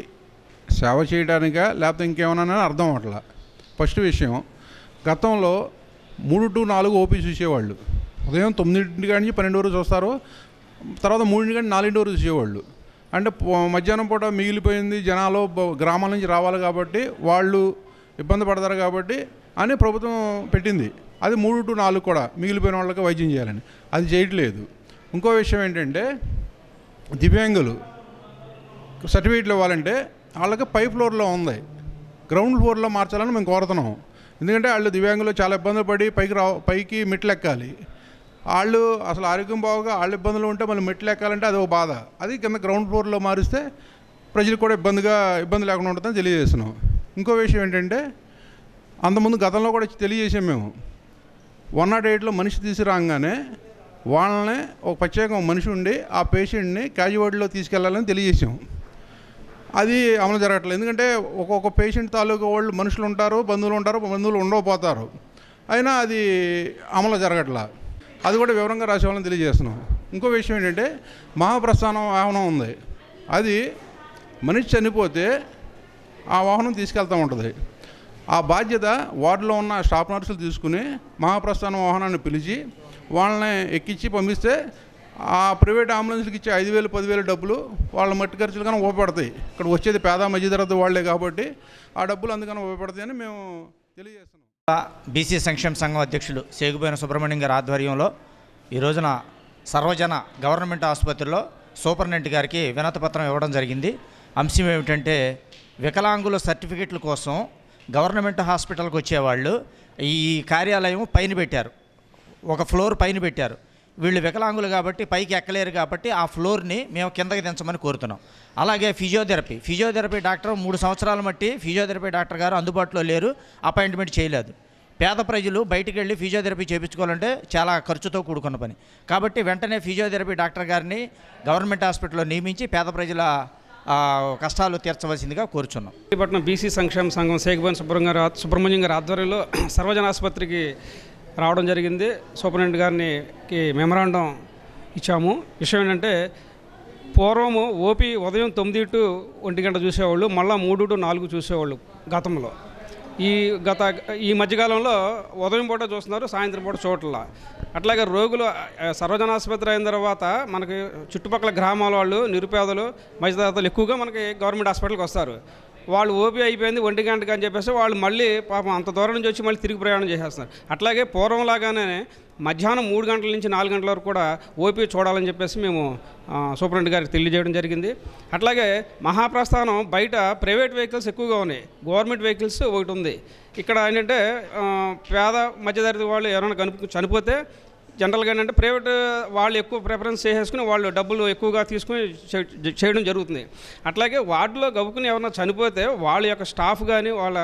సేవ చేయడానికా లేకపోతే ఇంకేమన్నా అర్థం అవ్వట్లా. ఫస్ట్ విషయం, గతంలో 3 to 4 ఓపీ చూసేవాళ్ళు. ఉదయం 9 నుంచి 12 వరకు చూస్తారు, తర్వాత 3 నుంచి 4 వరకు చూసేవాళ్ళు. అంటే మధ్యాహ్నం పూట మిగిలిపోయింది, జనాలు గ్రామాల నుంచి రావాలి కాబట్టి వాళ్ళు ఇబ్బంది పడతారు కాబట్టి అని ప్రభుత్వం పెట్టింది. అది 3 to 4 కూడా మిగిలిపోయిన వాళ్ళకి వైద్యం చేయాలని, అది చేయట్లేదు. ఇంకో విషయం ఏంటంటే దివ్యాంగులు సర్టిఫికేట్లు ఇవ్వాలంటే వాళ్ళకి పై ఫ్లోర్లో ఉంది, గ్రౌండ్ ఫ్లోర్లో మార్చాలని మేము కోరుతున్నాం. ఎందుకంటే వాళ్ళు దివ్యాంగులు చాలా ఇబ్బందులు పడి పైకి మెట్లు ఎక్కాలి. వాళ్ళు అసలు ఆరోగ్యం బాగా వాళ్ళు ఇబ్బందులు ఉంటే మళ్ళీ మెట్లు ఎక్కాలంటే అది ఒక బాధ. అది కింద గ్రౌండ్ ఫ్లోర్లో మారిస్తే ప్రజలకు కూడా ఇబ్బంది లేకుండా ఉంటుందని తెలియజేస్తున్నాం. ఇంకో విషయం ఏంటంటే అంతకుముందు గతంలో కూడా తెలియజేసాం మేము, 108లో మనిషి తీసుకురాగానే వాళ్ళనే ఒక ప్రత్యేక మనిషి ఉండి ఆ పేషెంట్ని క్యాజువాలిటీలో తీసుకెళ్లాలని తెలియజేసాం. అది అమలు జరగట్లేదు. ఎందుకంటే ఒక్కొక్క పేషెంట్ తాలూకా వాళ్ళు మనుషులు ఉంటారు, బంధువులు ఉంటారు, బంధువులు ఉండకపోతారు. అయినా అది అమలు జరగట్లా. అది కూడా వివరంగా రాసేవాళ్ళని తెలియజేస్తున్నాం. ఇంకో విషయం ఏంటంటే మహాప్రస్థానం వాహనం ఉంది. అది మనిషి చనిపోతే ఆ వాహనం తీసుకెళ్తూ ఉంటుంది. ఆ బాధ్యత వార్డులో ఉన్న స్టాఫ్ నర్సులు తీసుకుని మహాప్రస్థానం వాహనాన్ని పిలిచి వాళ్ళని ఎక్కించి పంపిస్తే ఆ ప్రైవేట్ అంబులెన్స్కి ఇచ్చే 5,000, 10,000 డబ్బులు వాళ్ళ మట్టి ఖర్చులు కానీ ఉపయోగపడతాయి. ఇక్కడ వచ్చేది పేద మధ్యతరగతి వాళ్లే కాబట్టి ఆ డబ్బులు అందుకని ఉపయోగపడతాయని మేము తెలియజేస్తున్నాం. బీసీ సంక్షేమ సంఘం అధ్యక్షులు సేగుబోయిన సుబ్రహ్మణ్యం గారి ఆధ్వర్యంలో ఈ రోజున సర్వజన గవర్నమెంట్ ఆసుపత్రిలో సూపరింటెండెంట్ గారికి వినతి పత్రం ఇవ్వడం జరిగింది. అంశం ఏమిటంటే వికలాంగుల సర్టిఫికెట్ల కోసం గవర్నమెంట్ హాస్పిటల్కి వచ్చేవాళ్ళు ఈ కార్యాలయం పైన పెట్టారు, ఒక ఫ్లోర్ పైన పెట్టారు. వీళ్ళు వికలాంగులు కాబట్టి పైకి ఎక్కలేరు కాబట్టి ఆ ఫ్లోర్ని మేము కిందకి దించమని కోరుతున్నాం. అలాగే ఫిజియోథెరపీ డాక్టర్ 3 సంవత్సరాల మట్టి ఫిజియోథెరపీ డాక్టర్ గారు అందుబాటులో లేరు, అపాయింట్మెంట్ చేయలేదు. పేద ప్రజలు బయటికి వెళ్ళి ఫిజియోథెరపీ చేయించుకోవాలంటే చాలా ఖర్చుతో కూడుకున్న పని. కాబట్టి వెంటనే ఫిజియోథెరపీ డాక్టర్ గారిని గవర్నమెంట్ హాస్పిటల్లో నియమించి పేద ప్రజల కష్టాలు తీర్చవలసిందిగా కోరుచున్నాం. పట్నం బీసీ సంక్షేమ సంఘం సేగుబోయిన సుబ్రహ్మణ్యం గారి ఆధ్వర్యంలో సర్వజన ఆసుపత్రికి రావడం జరిగింది. సూపరింటెండెంట్ గారికి మెమరాండం ఇచ్చాము. విషయం ఏంటంటే పూర్వము ఓపీ ఉదయం 9 to 1 గంట చూసేవాళ్ళు, మళ్ళీ 3 to 4 చూసేవాళ్ళు గతంలో. ఈ మధ్యకాలంలో ఉదయం పూట చూస్తున్నారు, సాయంత్రం పూట చూడట్లా. అట్లాగే రోగులు సర్వజన ఆసుపత్రి అయిన తర్వాత మనకి చుట్టుపక్కల గ్రామాల వాళ్ళు, నిరుపేదలు, మధ్యతరగతులు ఎక్కువగా మనకి గవర్నమెంట్ హాస్పిటల్కి వస్తారు. వాళ్ళు ఓపీ అయిపోయింది 1 గంటకి అని చెప్పేసి వాళ్ళు మళ్ళీ పాపం అంత దూరం నుంచి వచ్చి మళ్ళీ తిరిగి ప్రయాణం చేసేస్తున్నారు. అట్లాగే పూర్వంలాగానే మధ్యాహ్నం 3 గంటల నుంచి 4 గంటల వరకు కూడా ఓపీ చూడాలని చెప్పేసి మేము సూపరింటెండెంట్ గారికి తెలియజేయడం జరిగింది. అట్లాగే మహాప్రస్థానం బయట ప్రైవేట్ వెహికల్స్ ఎక్కువగా ఉన్నాయి, గవర్నమెంట్ వెహికల్స్ ఒకటి ఉంది. ఇక్కడ ఏంటంటే పేద మధ్యతరగతి వాళ్ళు ఎవరైనా చనిపోతే జనరల్గా ఏంటంటే ప్రైవేట్ వాళ్ళు ఎక్కువ ప్రిఫరెన్స్ చేసేసుకుని వాళ్ళు డబ్బులు ఎక్కువగా తీసుకుని చేయడం జరుగుతుంది. అట్లాగే వార్డులో గవ్వుకుని ఎవరైనా చనిపోతే వాళ్ళ యొక్క స్టాఫ్ కానీ వాళ్ళ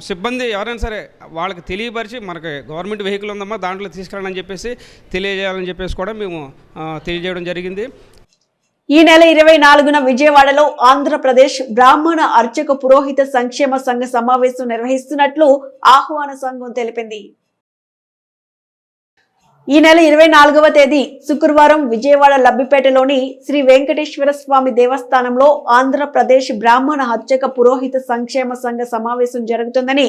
సిబ్బంది ఎవరైనా సరే వాళ్ళకి తెలియపరిచి మనకి గవర్నమెంట్ వెహికల్ ఉందమ్మా దాంట్లో తీసుకెళ్ళాలని చెప్పేసి తెలియజేయాలని చెప్పేసి కూడా మేము తెలియజేయడం జరిగింది. ఈ నెల 24న విజయవాడలో ఆంధ్రప్రదేశ్ బ్రాహ్మణ అర్చక పురోహిత సంక్షేమ సంఘ సమావేశం నిర్వహిస్తున్నట్లు ఆహ్వాన సంఘం తెలిపింది. ఈ నెల 24వ తేదీ శుక్రవారం విజయవాడ లబ్బిపేటలోని శ్రీ వెంకటేశ్వర స్వామి దేవస్థానంలో ఆంధ్రప్రదేశ్ బ్రాహ్మణ అర్చక పురోహిత సంక్షేమ సంఘ సమావేశం జరుగుతుందని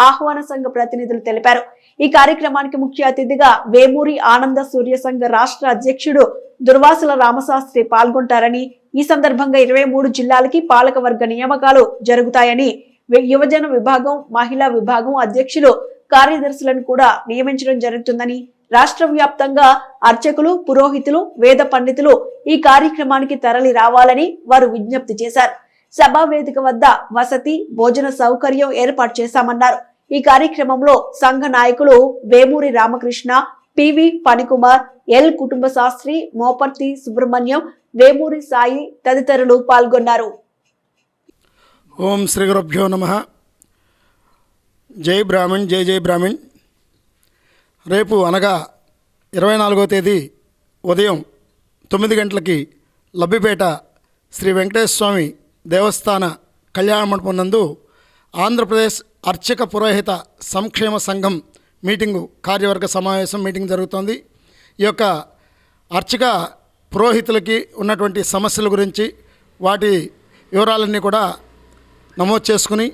ఆహ్వాన సంఘ ప్రతినిధులు తెలిపారు. ఈ కార్యక్రమానికి ముఖ్య అతిథిగా వేమూరి ఆనంద సూర్య సంఘ రాష్ట్ర అధ్యక్షుడు దుర్వాసుల రామశాస్త్రి పాల్గొంటారని, ఈ సందర్భంగా 23 జిల్లాలకి పాలకవర్గ నియామకాలు జరుగుతాయని, యువజన విభాగం, మహిళా విభాగం అధ్యక్షులు, కార్యదర్శులను కూడా నియమించడం జరుగుతుందని, రాష్ట్ర వ్యాప్తంగా అర్చకులు, పురోహితులు, వేద పండితులు ఈ కార్యక్రమానికి తరలి రావాలని వారు విజ్ఞప్తి చేశారు. సభా వేదిక వద్ద వసతి భోజన సౌకర్యం ఏర్పాటు చేశామన్నారు. ఈ కార్యక్రమంలో సంఘ నాయకులు వేమూరి రామకృష్ణ, పివి ఫణికుమార్, ఎల్ కుటుంబ శాస్త్రి, మోపర్తి సుబ్రహ్మణ్యం, వేమూరి సాయి తదితరులు పాల్గొన్నారు. ఓం శ్రీ గురుభ్యో నమః. జై బ్రాహ్మణ్, జై జై బ్రాహ్మణ్. రేపు అనగా 24వ తేదీ ఉదయం 9 గంటలకి లబ్బిపేట శ్రీ వెంకటేశ్వర స్వామి దేవస్థాన కళ్యాణ మండపం నందు ఆంధ్రప్రదేశ్ అర్చక పురోహిత సంక్షేమ సంఘం మీటింగు కార్యవర్గ సమావేశం మీటింగ్ జరుగుతోంది. ఈ యొక్క అర్చక పురోహితులకి ఉన్నటువంటి సమస్యల గురించి వాటి వివరాలన్నీ కూడా నమోదు చేసుకుని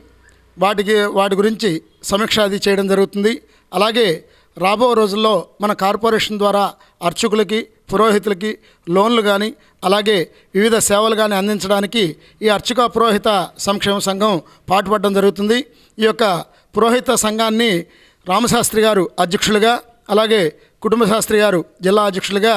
వాటి గురించి సమీక్ష అది చేయడం జరుగుతుంది. అలాగే రాబో రోజుల్లో మన కార్పొరేషన్ ద్వారా అర్చకులకి పురోహితులకి లోన్లు కానీ అలాగే వివిధ సేవలు కానీ అందించడానికి ఈ అర్చక పురోహిత సంక్షేమ సంఘం పాటుపడడం జరుగుతుంది. ఈ యొక్క పురోహిత సంఘాన్ని రామశాస్త్రి గారు అధ్యక్షులుగా అలాగే కుటుంబ శాస్త్రి గారు జిల్లా అధ్యక్షులుగా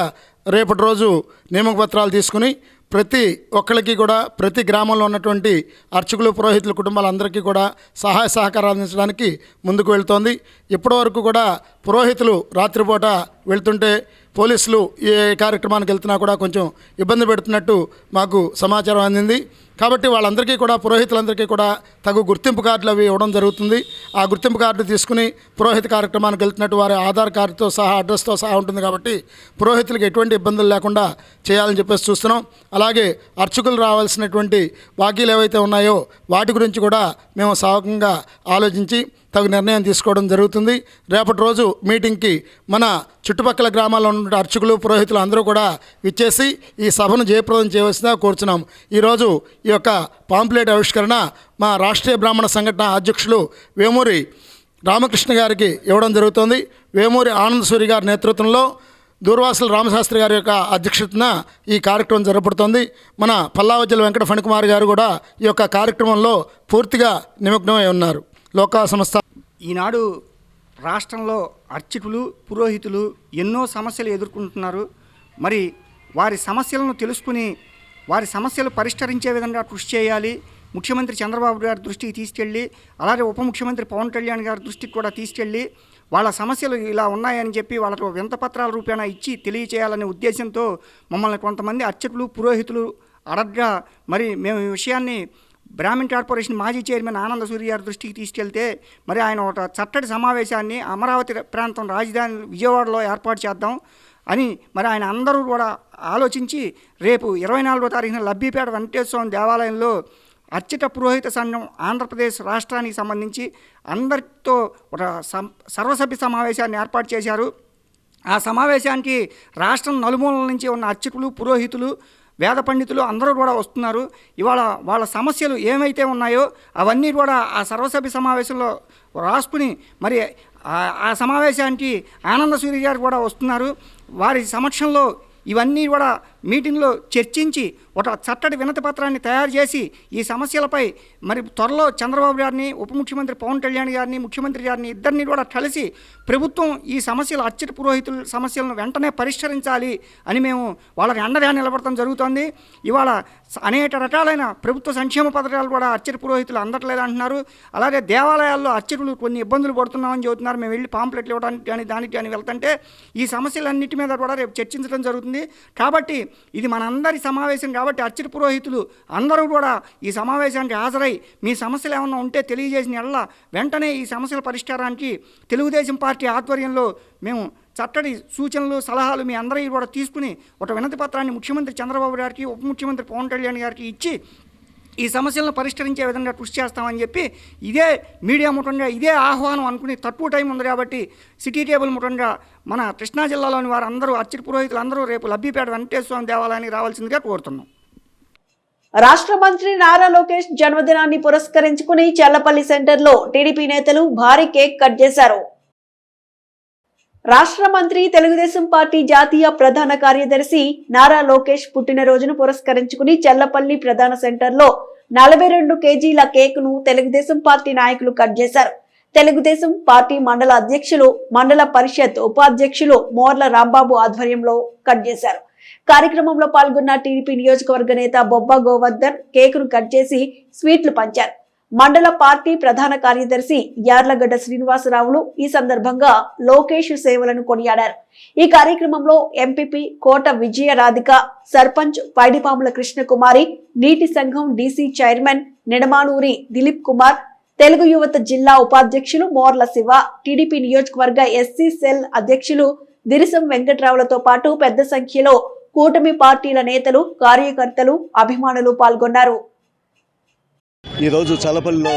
రేపటి రోజు నియామక పత్రాలు తీసుకుని ప్రతి ఒక్కరికి కూడా ప్రతి గ్రామంలో ఉన్నటువంటి అర్చకులు పురోహితుల కుటుంబాలందరికీ కూడా సహాయ సహకారాలు అందించడానికి ముందుకు వెళ్తోంది. ఇప్పటివరకు కూడా పురోహితులు రాత్రిపూట వెళ్తుంటే పోలీసులు ఏ కార్యక్రమానికి వెళ్తున్నా కూడా కొంచెం ఇబ్బంది పెడుతున్నట్టు మాకు సమాచారం అందింది. కాబట్టి వాళ్ళందరికీ కూడా పురోహితులందరికీ కూడా తగు గుర్తింపు కార్డులు అవి ఇవ్వడం జరుగుతుంది. ఆ గుర్తింపు కార్డు తీసుకుని పురోహిత కార్యక్రమానికి వెళ్తున్నట్టు వారి ఆధార్ కార్డుతో సహా అడ్రస్తో సహా ఉంటుంది. కాబట్టి పురోహితులకు ఎటువంటి ఇబ్బందులు లేకుండా చేయాలని చెప్పేసి చూస్తున్నాం. అలాగే అర్చకులు రావాల్సినటువంటి బాకీలు ఏవైతే ఉన్నాయో వాటి గురించి కూడా మేము సావకంగా ఆలోచించి తగు నిర్ణయం తీసుకోవడం జరుగుతుంది. రేపటి రోజు మీటింగ్కి మన చుట్టుపక్కల గ్రామాల్లో ఉన్న అర్చకులు పురోహితులు అందరూ కూడా విచ్చేసి ఈ సభను జయప్రదం చేయవలసిందిగా కోరుచున్నాం. ఈరోజు ఈ యొక్క పాంప్లెట్ ఆవిష్కరణ మా రాష్ట్రీయ బ్రాహ్మణ సంఘటన అధ్యక్షులు వేమూరి రామకృష్ణ గారికి ఇవ్వడం జరుగుతుంది. వేమూరి ఆనంద సూరి గారి నేతృత్వంలో దూర్వాసుల రామశాస్త్రి గారి యొక్క అధ్యక్షతన ఈ కార్యక్రమం జరపడుతోంది. మన పల్లావజ్జల వెంకట ఫణికుమార్ గారు కూడా ఈ యొక్క కార్యక్రమంలో పూర్తిగా నిమగ్నమై ఉన్నారు. లోకా సంస్థ ఈనాడు రాష్ట్రంలో అర్చకులు పురోహితులు ఎన్నో సమస్యలు ఎదుర్కొంటున్నారు. మరి వారి సమస్యలను తెలుసుకుని వారి సమస్యలు పరిష్కరించే విధంగా కృషి చేయాలి. ముఖ్యమంత్రి చంద్రబాబు గారి దృష్టికి తీసుకెళ్ళి అలాగే ఉప ముఖ్యమంత్రి పవన్ కళ్యాణ్ గారి దృష్టికి కూడా తీసుకెళ్ళి వాళ్ళ సమస్యలు ఇలా ఉన్నాయని చెప్పి వాళ్ళకు వింతపత్రాల రూపేణా ఇచ్చి తెలియచేయాలనే ఉద్దేశంతో మమ్మల్ని కొంతమంది అర్చకులు పురోహితులు అడగ్గా మరి మేము ఈ విషయాన్ని బ్రాహ్మణ్ కార్పొరేషన్ మాజీ చైర్మన్ ఆనంద సూరి గారి దృష్టికి తీసుకెళ్తే మరి ఆయన ఒక చట్టడి సమావేశాన్ని అమరావతి ప్రాంతం రాజధాని విజయవాడలో ఏర్పాటు చేద్దాం అని మరి ఆయన అందరూ కూడా ఆలోచించి రేపు 24వ తారీఖున లబ్బిపేట వెంకటేశ్వర స్వామి దేవాలయంలో అర్చక పురోహిత సంఘం ఆంధ్రప్రదేశ్ రాష్ట్రానికి సంబంధించి అందరితో ఒక సర్వసభ్య సమావేశాన్ని ఏర్పాటు చేశారు. ఆ సమావేశానికి రాష్ట్రం నలుమూలల నుంచి ఉన్న అర్చకులు పురోహితులు వేద పండితులు అందరూ కూడా వస్తున్నారు. ఇవాళ వాళ్ళ సమస్యలు ఏమైతే ఉన్నాయో అవన్నీ కూడా ఆ సర్వసభ్య సమావేశంలో రాసుకుని మరి ఆ సమావేశానికి ఆనంద సూరి గారు కూడా వస్తున్నారు. వారి సమక్షంలో ఇవన్నీ కూడా మీటింగ్లో చర్చించి ఒక చట్టడి వినతి పత్రాన్ని తయారు చేసి ఈ సమస్యలపై మరి త్వరలో చంద్రబాబు గారిని ఉప ముఖ్యమంత్రి పవన్ కళ్యాణ్ గారిని ముఖ్యమంత్రి గారిని ఇద్దరిని కూడా కలిసి ప్రభుత్వం ఈ సమస్యలు అర్చక పురోహితుల సమస్యలను వెంటనే పరిష్కరించాలి అని మేము వాళ్ళకి అండగా నిలబడటం జరుగుతోంది. ఇవాళ అనేక రకాలైన ప్రభుత్వ సంక్షేమ పథకాలు కూడా అర్చక పురోహితులు అందట్లేదు అంటున్నారు. అలాగే దేవాలయాల్లో అర్చకులు కొన్ని ఇబ్బందులు పడుతున్నామని చెబుతున్నారు. మేము వెళ్ళి పాంప్లెట్లు ఇవ్వడానికి కానీ దానికి కానీ వెళ్తుంటే ఈ సమస్యలన్నిటి మీద కూడా రేపు చర్చించడం జరుగుతుంది. కాబట్టి ఇది మనందరి సమావేశం కాబట్టి అర్చక పురోహితులు అందరూ కూడా ఈ సమావేశానికి హాజరై మీ సమస్యలు ఏమన్నా ఉంటే తెలియజేసిన ఎడల వెంటనే ఈ సమస్యల పరిష్కారానికి తెలుగుదేశం పార్టీ ఆధ్వర్యంలో మేము చట్టడి సూచనలు సలహాలు మీ అందరూ కూడా తీసుకుని ఒక వినతి పత్రాన్ని ముఖ్యమంత్రి చంద్రబాబు గారికి ఉప ముఖ్యమంత్రి పవన్ కళ్యాణ్ గారికి ఇచ్చి ఈ సమస్యలను పరిష్కరించే విధంగా కృషి చేస్తామని చెప్పి ఇదే మీడియా ముఖంగా ఇదే ఆహ్వానం అనుకుని తక్కువ టైం ఉంది కాబట్టి సిటీ టేబుల్ ముఖంగా మన కృష్ణా జిల్లాలోని వారందరూ అర్చక పురోహితులు అందరూ రేపు లబ్బిపేట వెంకటేశ్వర స్వామి దేవాలయానికి రావాల్సిందిగా కోరుతున్నాం. రాష్ట్ర మంత్రి నారా లోకేష్ జన్మదినాన్ని పురస్కరించుకుని చల్లపల్లి సెంటర్లో టీడీపీ నేతలు భారీ కేక్ కట్ చేశారు. రాష్ట్ర మంత్రి తెలుగుదేశం పార్టీ జాతీయ ప్రధాన కార్యదర్శి నారా లోకేష్ పుట్టినరోజును పురస్కరించుకుని చల్లపల్లి ప్రధాన సెంటర్లో 42 కేజీల కేక్ ను తెలుగుదేశం పార్టీ నాయకులు కట్ చేశారు. తెలుగుదేశం పార్టీ మండల అధ్యక్షులు మండల పరిషత్ ఉపాధ్యక్షులు మోర్ల రాంబాబు ఆధ్వర్యంలో కట్ చేశారు. కార్యక్రమంలో పాల్గొన్న టీడీపీ నియోజకవర్గ నేత బొబ్బా గోవర్ధన్ కేకును కట్ చేసి స్వీట్లు పంచారు. మండల పార్టీ ప్రధాన కార్యదర్శి యార్లగడ్డ శ్రీనివాసరావులు ఈ సందర్భంగా లోకేష్ సేవలను కొనియాడారు. ఈ కార్యక్రమంలో ఎంపీపీ కోట విజయ రాధిక, సర్పంచ్ పైడిపాముల కృష్ణకుమారి, నీటి సంఘం డీసీ చైర్మన్ నిడమానూరి దిలీప్ కుమార్, తెలుగు యువత జిల్లా ఉపాధ్యక్షులు మోర్ల శివ, టీడీపీ నియోజకవర్గ ఎస్సీ సెల్ అధ్యక్షులు దిరిసం వెంకట్రావులతో పాటు పెద్ద సంఖ్యలో కూటమి పార్టీల నేతలు, కార్యకర్తలు, అభిమానులు పాల్గొన్నారు. ఈరోజు చల్లపల్లిలో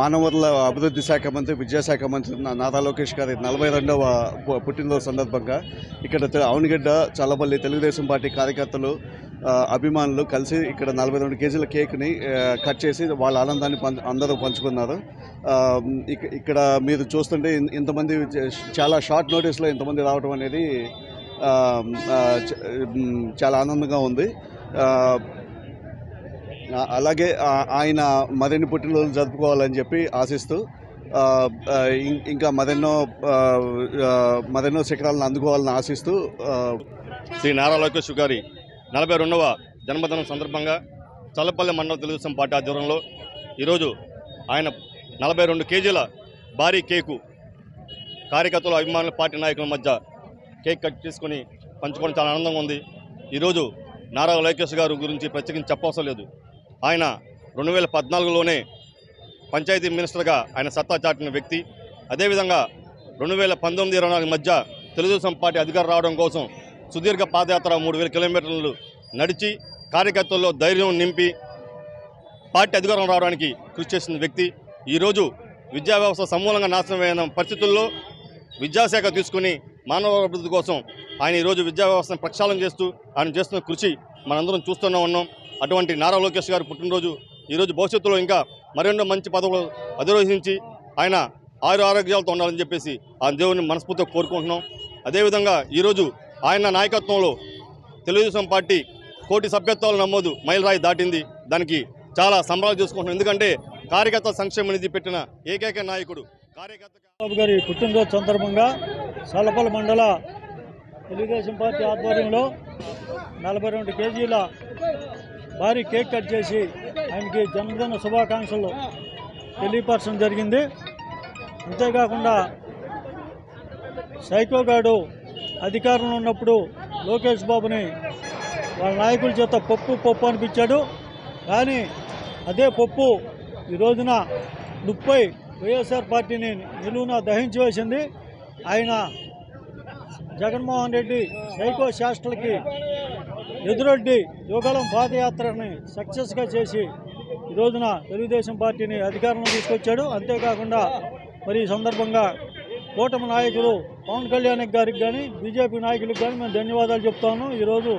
మానవ వనరుల అభివృద్ధి శాఖ మంత్రి, విద్యాశాఖ మంత్రి నారా లోకేష్ గారి 42వ పుట్టినరోజు సందర్భంగా ఇక్కడ అవనిగడ్డ చల్లపల్లి తెలుగుదేశం పార్టీ కార్యకర్తలు, అభిమానులు కలిసి ఇక్కడ 42 కేజీల కేక్ని కట్ చేసి వాళ్ళ ఆనందాన్ని అందరూ పంచుకున్నారు. ఇక్కడ మీరు చూస్తుంటే ఇంతమంది చాలా షార్ట్ నోటీస్లో ఇంతమంది రావడం అనేది చాలా ఆనందంగా ఉంది. అలాగే ఆయన మరిన్ని పుట్టినరోజులు జరుపుకోవాలని చెప్పి ఆశిస్తూ ఇంకా మరెన్నో శిఖరాలను అందుకోవాలని ఆశిస్తూ శ్రీ నారా లోకేష్ గారి 42వ జన్మదినం సందర్భంగా చల్లపల్లి మండల తెలుగుదేశం పార్టీ ఆధ్వర్యంలో ఈరోజు ఆయన 42 కేజీల భారీ కేకు కార్యకర్తలు, అభిమానుల, పార్టీ నాయకుల మధ్య కేక్ కట్ చేసుకొని పంచుకోవడం చాలా ఆనందంగా ఉంది. ఈరోజు నారా లోకేష్ గారు గురించి ప్రత్యేకించి చెప్పవసరం లేదు. ఆయన 2014లోనే పంచాయతీ మినిస్టర్గా ఆయన సత్తా చాటిన వ్యక్తి. అదేవిధంగా 2019-24 మధ్య తెలుగుదేశం పార్టీ అధికారం రావడం కోసం సుదీర్ఘ పాదయాత్ర 3000 కిలోమీటర్లు నడిచి కార్యకర్తల్లో ధైర్యం నింపి పార్టీ అధికారం రావడానికి కృషి చేసిన వ్యక్తి. ఈరోజు విద్యా వ్యవస్థ సమూలంగా నాశనమైన పరిస్థితుల్లో విద్యాశాఖ తీసుకుని మానవ అభివృద్ధి కోసం ఆయన ఈరోజు విద్యా వ్యవస్థను ప్రక్షాళన చేస్తూ ఆయన చేస్తున్న కృషి మనందరం చూస్తూనే ఉన్నాం. అటువంటి నారా లోకేష్ గారి పుట్టినరోజు ఈరోజు భవిష్యత్తులో ఇంకా మరెన్నో మంచి పదవులు అధిరోహించి ఆయన ఆరోగ్యాలతో ఉండాలని చెప్పేసి ఆ దేవుని మనస్ఫూర్తిగా కోరుకుంటున్నాం. అదేవిధంగా ఈరోజు ఆయన నాయకత్వంలో తెలుగుదేశం పార్టీ 1 కోటి సభ్యత్వాలు నమోదు మైలురాయి దాటింది. దానికి చాలా సంబరాలు చేసుకుంటున్నాం. ఎందుకంటే కార్యకర్త సంక్షేమ నిధి పెట్టిన ఏకైక నాయకుడు బాబు గారి పుట్టినరోజు సందర్భంగా చల్లపల్లి మండల తెలుగుదేశం పార్టీ ఆధ్వర్యంలో 42 కేజీల భారీ కేక్ కట్ చేసి ఆయనకి జన్మదిన శుభాకాంక్షలు తెలియపరచడం జరిగింది. అంతేకాకుండా సైకోగాడు అధికారంలో ఉన్నప్పుడు లోకేష్ బాబుని వాళ్ళ నాయకుల చేత పప్పు అనిపించాడు. కానీ అదే పప్పు ఈ రోజున 30 వైఎస్ఆర్ పార్టీని నిలువున దహించి వేసింది. ఆయన జగన్మోహన్ రెడ్డి సైకో శాస్త్రలకి ఎదురొడ్డి యువగలం పాదయాత్రని సక్సెస్గా చేసి ఈ రోజున తెలుగుదేశం పార్టీని అధికారంలో తీసుకొచ్చాడు. అంతేకాకుండా మరి ఈ సందర్భంగా కూటమి నాయకులు పవన్ కళ్యాణ్ గారికి కానీ బీజేపీ నాయకులకు కానీ మేము ధన్యవాదాలు చెప్తాను. ఈరోజు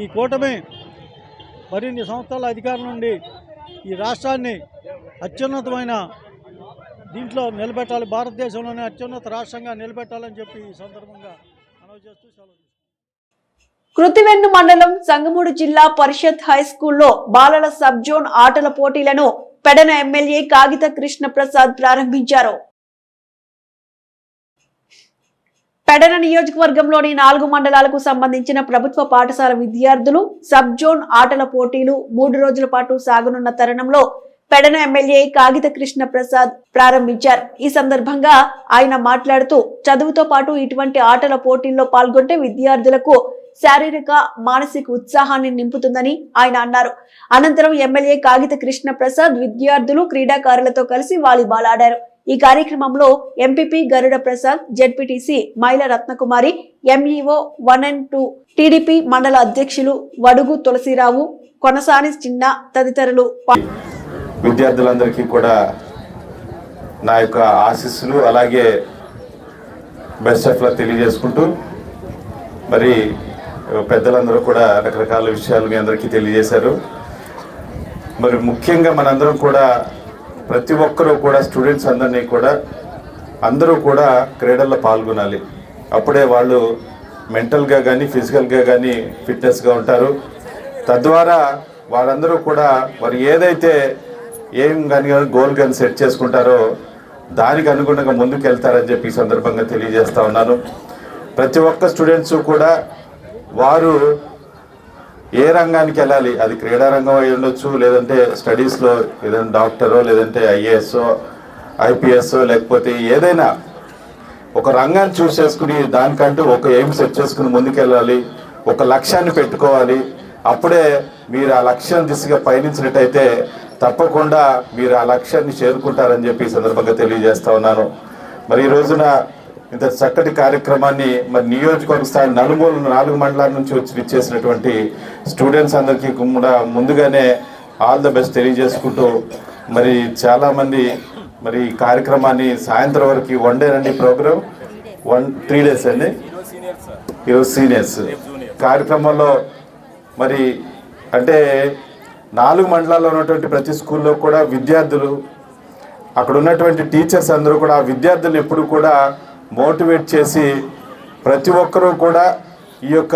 ఈ కూటమి మరిన్ని సంవత్సరాల అధికారం నుండి ఈ రాష్ట్రాన్ని అత్యున్నతమైన దీంట్లో నిలబెట్టాలి, భారతదేశంలోనే అత్యున్నత రాష్ట్రంగా నిలబెట్టాలని చెప్పి ఈ సందర్భంగా అనౌన్స్ చేస్తూ సెలవు. కృతివెన్ను మండలం సంగమూడు జిల్లా పరిషత్ హై స్కూల్లో బాలల సబ్ జోన్ ఆటల పోటీలను పెడన ఎమ్మెల్యే కాగిత కృష్ణ ప్రసాద్ ప్రారంభించారు. పెడన నియోజకవర్గంలోని 4 మండలాలకు సంబంధించిన ప్రభుత్వ పాఠశాల విద్యార్థులు సబ్ జోన్ ఆటల పోటీలు 3 రోజుల పాటు సాగనున్న తరుణంలో పెడన ఎమ్మెల్యే కాగిత కృష్ణ ప్రసాద్ ప్రారంభించారు. ఈ సందర్భంగా ఆయన మాట్లాడుతూ చదువుతో పాటు ఇటువంటి ఆటల పోటీల్లో పాల్గొంటే విద్యార్థులకు శారీరక, మానసిక ఉత్సాహాన్ని నింపుతుందని ఆయన అన్నారు. అనంతరం ఎమ్మెల్యే కాగిత కృష్ణ ప్రసాద్ విద్యార్థులు, క్రీడాకారులతో కలిసి వాలీబాల్ ఆడారు. ఈ కార్యక్రమంలో ఎంపీపీ గరుడ ప్రసాద్, జెడ్పీటీసీ మైల రత్నకుమారి, ఎంఈఓ 1 and 2, టీడీపీ మండల అధ్యక్షులు వడుగు తులసిరావు, కొనసాని చిన్న తదితరులు. విద్యార్థులందరికీ కూడా నా యొక్క ఆశీస్సులు అలాగే బెస్ట్ ఆఫ్ లక్ తెలియజేసుకుంటూ, మరి పెద్దలందరూ కూడా రకరకాల విషయాలు మీ అందరికీ తెలియజేశారు. మరి ముఖ్యంగా మనందరం కూడా ప్రతి ఒక్కరూ కూడా స్టూడెంట్స్ అందరూ కూడా క్రీడల్లో పాల్గొనాలి. అప్పుడే వాళ్ళు మెంటల్గా కానీ ఫిజికల్గా కానీ ఫిట్నెస్గా ఉంటారు. తద్వారా వాళ్ళందరూ కూడా మరి ఏదైతే కానీ గోల్ కానీ సెట్ చేసుకుంటారో దానికి అనుగుణంగా ముందుకు వెళ్తారని చెప్పి ఈ సందర్భంగా తెలియజేస్తా ఉన్నాను. ప్రతి ఒక్క స్టూడెంట్స్ కూడా వారు ఏ రంగానికి వెళ్ళాలి, అది క్రీడా రంగం అయి ఉండొచ్చు, లేదంటే స్టడీస్లో ఏదైనా డాక్టరో, లేదంటే ఐఏఎస్ఓ, ఐపీఎస్ఓ, లేకపోతే ఏదైనా ఒక రంగాన్ని చూస్ చేసుకుని దానికంటూ ఒక ఎయిమ్ సెట్ చేసుకుని ముందుకెళ్ళాలి, ఒక లక్ష్యాన్ని పెట్టుకోవాలి. అప్పుడే మీరు ఆ లక్ష్యం దిశగా పయనించినట్టయితే తప్పకుండా మీరు ఆ లక్ష్యాన్ని చేరుకుంటారని చెప్పి ఈ సందర్భంగా తెలియజేస్తా ఉన్నాను. మరి ఈ రోజున ఇంత చక్కటి కార్యక్రమాన్ని మరి నియోజకవర్గ స్థాయి నలుమూల 4 మండలాల నుంచి వచ్చి ఇచ్చేసినటువంటి స్టూడెంట్స్ అందరికీ కూడా ముందుగానే ఆల్ ద బెస్ట్ తెలియజేసుకుంటూ, మరి చాలామంది మరి ఈ కార్యక్రమాన్ని సాయంత్రం వరకు 1 డే అండి ప్రోగ్రామ్, 3 days అండి. ఈరోజు సీనియర్స్ కార్యక్రమంలో మరి అంటే 4 మండలాల్లో ఉన్నటువంటి ప్రతి స్కూల్లో కూడా విద్యార్థులు, అక్కడ ఉన్నటువంటి టీచర్స్ అందరూ కూడా ఆ విద్యార్థులు ఎప్పుడు కూడా మోటివేట్ చేసి ప్రతి ఒక్కరూ కూడా ఈ యొక్క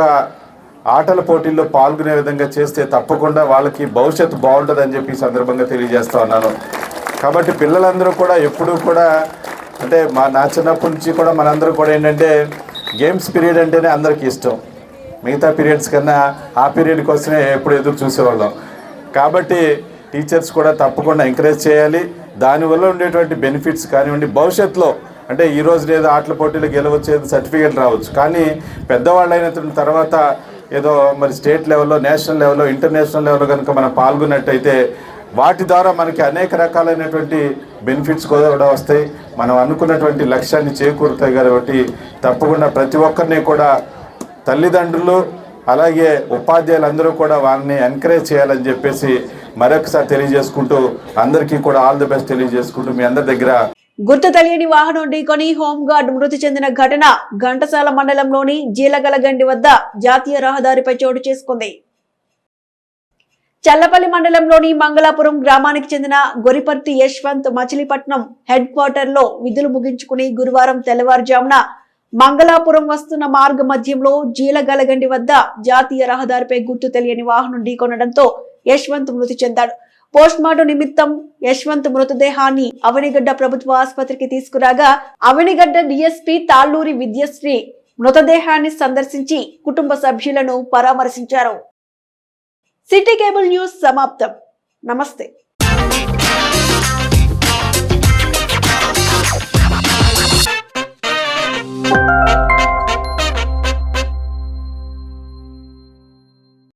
ఆటల పోటీల్లో పాల్గొనే విధంగా చేస్తే తప్పకుండా వాళ్ళకి భవిష్యత్తు బాగుంటుందని చెప్పి ఈ సందర్భంగా తెలియజేస్తా ఉన్నాను. కాబట్టి పిల్లలందరూ కూడా ఎప్పుడూ కూడా అంటే నా చిన్నప్పటి నుంచి కూడా మనందరూ కూడా ఏంటంటే గేమ్స్ పీరియడ్ అంటేనే అందరికీ ఇష్టం, మిగతా పీరియడ్స్ కన్నా ఆ పీరియడ్ కోసమే ఎప్పుడు ఎదురు చూసేవాళ్ళం. కాబట్టి టీచర్స్ కూడా తప్పకుండా ఎంకరేజ్ చేయాలి. దానివల్ల ఉండేటువంటి బెనిఫిట్స్ కానివ్వండి, భవిష్యత్తులో అంటే ఈరోజు ఏదో ఆటల పోటీలు గెలవచ్చేది సర్టిఫికేట్ రావచ్చు, కానీ పెద్దవాళ్ళు అయిన తర్వాత ఏదో మరి స్టేట్ లెవెల్లో, నేషనల్ లెవెల్లో, ఇంటర్నేషనల్ లెవెల్లో కనుక మనం పాల్గొన్నట్టయితే వాటి ద్వారా మనకి అనేక రకాలైనటువంటి బెనిఫిట్స్ కూడా వస్తాయి, మనం అనుకున్నటువంటి లక్ష్యాన్ని చేకూరుతాయి. కాబట్టి తప్పకుండా ప్రతి ఒక్కరిని కూడా తల్లిదండ్రులు అలాగే ఉపాధ్యాయులు అందరూ కూడా వాళ్ళని ఎంకరేజ్ చేయాలని చెప్పేసి మరొకసారి తెలియజేసుకుంటూ అందరికీ కూడా ఆల్ ది బెస్ట్ తెలియజేసుకుంటూ మీ అందరి దగ్గర గుర్తు తెలియని వాహనం ఢీకొని హోంగార్డ్ మృతి చెందిన ఘటన ఘంటసాల మండలంలోని జీలగలగండి వద్ద జాతీయ రహదారిపై చోటు చేసుకుంది. చల్లపల్లి మండలంలోని మంగళాపురం గ్రామానికి చెందిన గొరిపర్తి యశ్వంత్ మచిలీపట్నం హెడ్ క్వార్టర్ లో విధులు ముగించుకుని గురువారం తెల్లవారుజామున మంగళాపురం వస్తున్న మార్గ మధ్యంలో జీలగలగండి వద్ద జాతీయ రహదారిపై గుర్తు తెలియని వాహనం ఢీకొనడంతో యశ్వంత్ మృతి చెందాడు. పోస్ట్మార్టం నిమిత్తం యశ్వంత్ మృతదేహాన్ని అవనిగడ్డ ప్రభుత్వ ఆసుపత్రికి తీసుకురాగా అవనిగడ్డ డీఎస్పీ తాళ్లూరి విద్యశ్రీ మృతదేహాన్ని సందర్శించి కుటుంబ సభ్యులను పరామర్శించారు. సిటీ కేబుల్ న్యూస్ సమాప్తం. నమస్తే.